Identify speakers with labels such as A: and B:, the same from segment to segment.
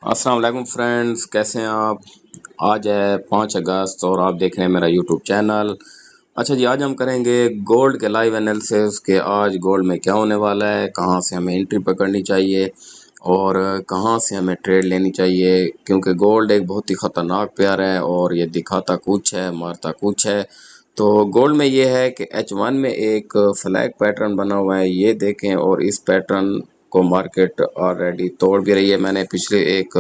A: السلام علیکم فرینڈز، کیسے ہیں آپ؟ آج ہے 5 اگست اور آپ دیکھ رہے ہیں میرا یوٹیوب چینل۔ اچھا جی، آج ہم کریں گے گولڈ کے لائیو انالیسس کہ آج گولڈ میں کیا ہونے والا ہے، کہاں سے ہمیں انٹری پکڑنی چاہیے اور کہاں سے ہمیں ٹریڈ لینی چاہیے، کیونکہ گولڈ ایک بہت ہی خطرناک پیئر ہے اور یہ دکھاتا کچھ ہے مارتا کچھ ہے۔ تو گولڈ میں یہ ہے کہ H1 میں ایک فلیگ پیٹرن بنا ہوا ہے، یہ دیکھیں، اور اس پیٹرن کو مارکیٹ آلریڈی توڑ بھی رہی ہے۔ میں نے پچھلے ایک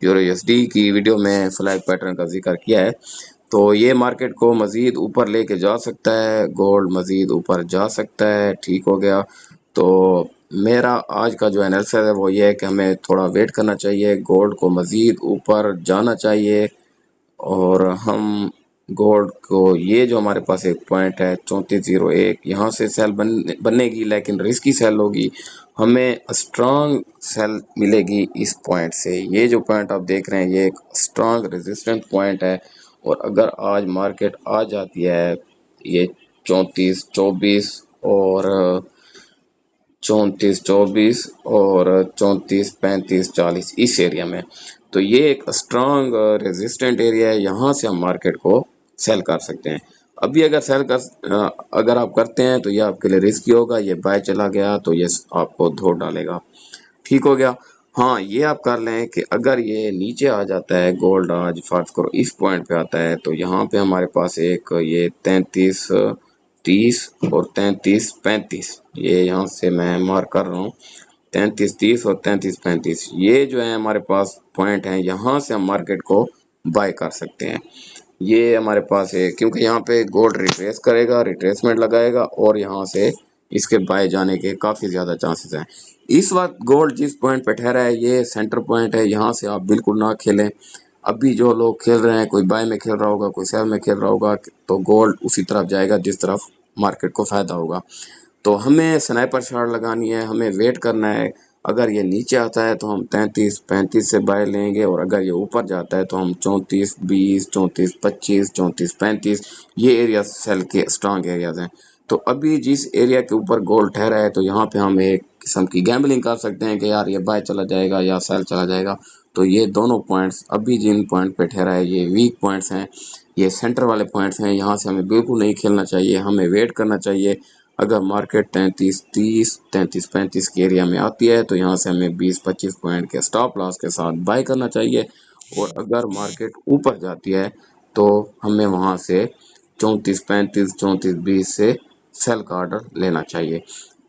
A: یورو ایس ڈی کی ویڈیو میں فلیگ پیٹرن کا ذکر کیا ہے، تو یہ مارکیٹ کو مزید اوپر لے کے جا سکتا ہے، گولڈ مزید اوپر جا سکتا ہے۔ ٹھیک ہو گیا، تو میرا آج کا جو انالیسس ہے وہ یہ ہے کہ ہمیں تھوڑا ویٹ کرنا چاہیے، گولڈ کو مزید اوپر جانا چاہیے، اور ہم گولڈ کو یہ جو ہمارے پاس ایک پوائنٹ ہے 3401، یہاں سے سیل بننے گی، لیکن رسکی سیل ہوگی، ہمیں اسٹرانگ سیل ملے گی اس پوائنٹ سے۔ یہ جو پوائنٹ آپ دیکھ رہے ہیں یہ ایک اسٹرانگ ریزسٹنٹ پوائنٹ ہے، اور اگر آج مارکیٹ آ جاتی ہے یہ 3424 اور 3424 اور 343540 اس ایریا میں، تو یہ ایک اسٹرانگ ریزسٹنٹ ایریا ہے، یہاں سے ہم مارکیٹ کو سیل کر سکتے ہیں۔ ابھی اگر آپ کرتے ہیں تو یہ آپ کے لیے رسکی ہوگا، یہ بائی چلا گیا تو یہ آپ کو دھو ڈالے گا۔ ٹھیک ہو گیا، ہاں یہ آپ کر لیں کہ اگر یہ نیچے آ جاتا ہے، گولڈ آج فرض کرو اس پوائنٹ پہ آتا ہے، تو یہاں پہ ہمارے پاس ایک یہ 3330 اور 3335، یہ یہاں سے میں مارک کر رہا ہوں، 3330 اور 3335، یہ جو ہے ہمارے پاس پوائنٹ ہیں، یہاں سے ہم مارکیٹ کو بائی کر سکتے ہیں۔ یہ ہمارے پاس ہے کیونکہ یہاں پہ گولڈ ریٹریس کرے گا، ریٹریسمنٹ لگائے گا، اور یہاں سے اس کے بائی جانے کے کافی زیادہ چانسز ہیں۔ اس وقت گولڈ جس پوائنٹ پہ ٹھہرا ہے یہ سینٹر پوائنٹ ہے، یہاں سے آپ بالکل نہ کھیلیں۔ ابھی جو لوگ کھیل رہے ہیں، کوئی بائی میں کھیل رہا ہوگا، کوئی سیل میں کھیل رہا ہوگا، تو گولڈ اسی طرف جائے گا جس طرف مارکیٹ کو فائدہ ہوگا۔ تو ہمیں سنائپر شاٹ لگانی ہے، ہمیں ویٹ کرنا ہے، اگر یہ نیچے آتا ہے تو ہم 3335 سے بائی لیں گے، اور اگر یہ اوپر جاتا ہے تو ہم 3420 3425 3435، یہ ایریا سیل کے اسٹرانگ ایریاز ہیں۔ تو ابھی جس ایریا کے اوپر گولڈ ٹھہرا ہے تو یہاں پہ ہم ایک قسم کی گیمبلنگ کر سکتے ہیں کہ یار یہ بائی چلا جائے گا یا سیل چلا جائے گا۔ تو یہ دونوں پوائنٹس ابھی جن پوائنٹ پہ ٹھہرا ہے یہ ویک پوائنٹس ہیں، یہ سینٹر والے پوائنٹس ہیں، یہاں سے ہمیں بالکل نہیں کھیلنا چاہیے، ہمیں ویٹ کرنا چاہیے۔ اگر مارکیٹ 3330 3335 کے ایریا میں آتی ہے تو یہاں سے ہمیں 20-25 پوائنٹ کے سٹاپ لاس کے ساتھ بائی کرنا چاہیے، اور اگر مارکیٹ اوپر جاتی ہے تو ہمیں وہاں سے 3435 3420 سے سیل کا آرڈر لینا چاہیے۔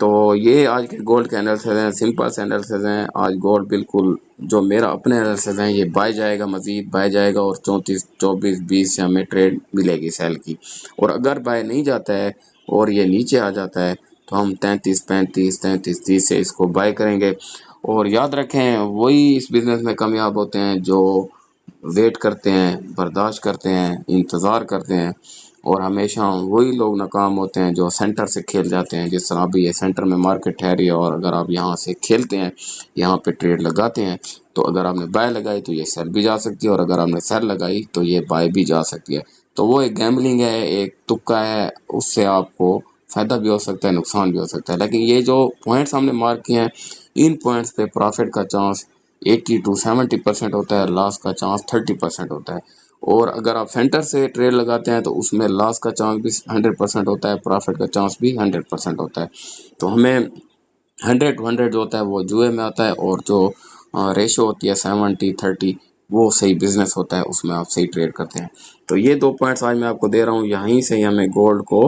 A: تو یہ آج کے گولڈ کے انالیسس ہیں، سمپل سے انالیسس ہیں۔ آج گولڈ بالکل جو میرا اپنے انالیسس ہیں یہ بائی جائے گا، مزید بائی جائے گا، اور 3424-20 سے ہمیں ٹریڈ ملے گی سیل کی۔ اور اگر بائی نہیں جاتا ہے اور یہ نیچے آ جاتا ہے تو ہم 3335 3330 سے اس کو بائی کریں گے۔ اور یاد رکھیں وہی اس بزنس میں کامیاب ہوتے ہیں جو ویٹ کرتے ہیں، برداشت کرتے ہیں، انتظار کرتے ہیں، اور ہمیشہ وہی لوگ ناکام ہوتے ہیں جو سینٹر سے کھیل جاتے ہیں، جس طرح ابھی یہ سینٹر میں مارکیٹ ٹھہری ہے، اور اگر آپ یہاں سے کھیلتے ہیں، یہاں پہ ٹریڈ لگاتے ہیں، تو اگر آپ نے بائی لگائی تو یہ سیل بھی جا سکتی ہے، اور اگر آپ نے سیل لگائی تو یہ بائی بھی جا سکتی ہے۔ تو وہ ایک گیمبلنگ ہے، ایک تکا ہے، اس سے آپ کو فائدہ بھی ہو سکتا ہے، نقصان بھی ہو سکتا ہے۔ لیکن یہ جو پوائنٹس ہم نے مارک کیے ہیں، ان پوائنٹس پہ پروفٹ کا چانس 80 to 70% ہوتا ہے، لاس کا چانس 30% ہوتا ہے۔ اور اگر آپ سینٹر سے ٹریڈ لگاتے ہیں تو اس میں لاس کا چانس بھی 100% ہوتا ہے، پروفٹ کا چانس بھی 100% ہوتا ہے۔ تو ہمیں 100 جو ہوتا ہے وہ جوئے میں آتا ہے، اور جو ریشو ہوتی ہے 70-30 وہ صحیح بزنس ہوتا ہے، اس میں آپ صحیح ٹریڈ کرتے ہیں۔ تو یہ 2 پوائنٹس آج میں آپ کو دے رہا ہوں، یہیں سے ہی ہمیں گولڈ کو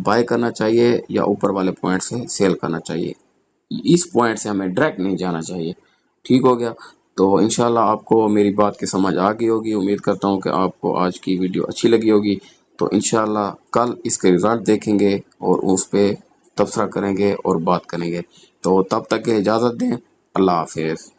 A: بائی کرنا چاہیے یا اوپر والے پوائنٹ سے سیل کرنا چاہیے، اس پوائنٹ سے ہمیں ڈائریکٹ نہیں جانا چاہیے۔ ٹھیک ہو گیا، تو انشاءاللہ آپ کو میری بات کی سمجھ آ گئی ہوگی، امید کرتا ہوں کہ آپ کو آج کی ویڈیو اچھی لگی ہوگی۔ تو انشاءاللہ کل اس کے رزلٹ دیکھیں گے اور اس پہ تبصرہ کریں گے اور بات کریں گے۔ تو تب تک کے اجازت دیں، اللہ حافظ۔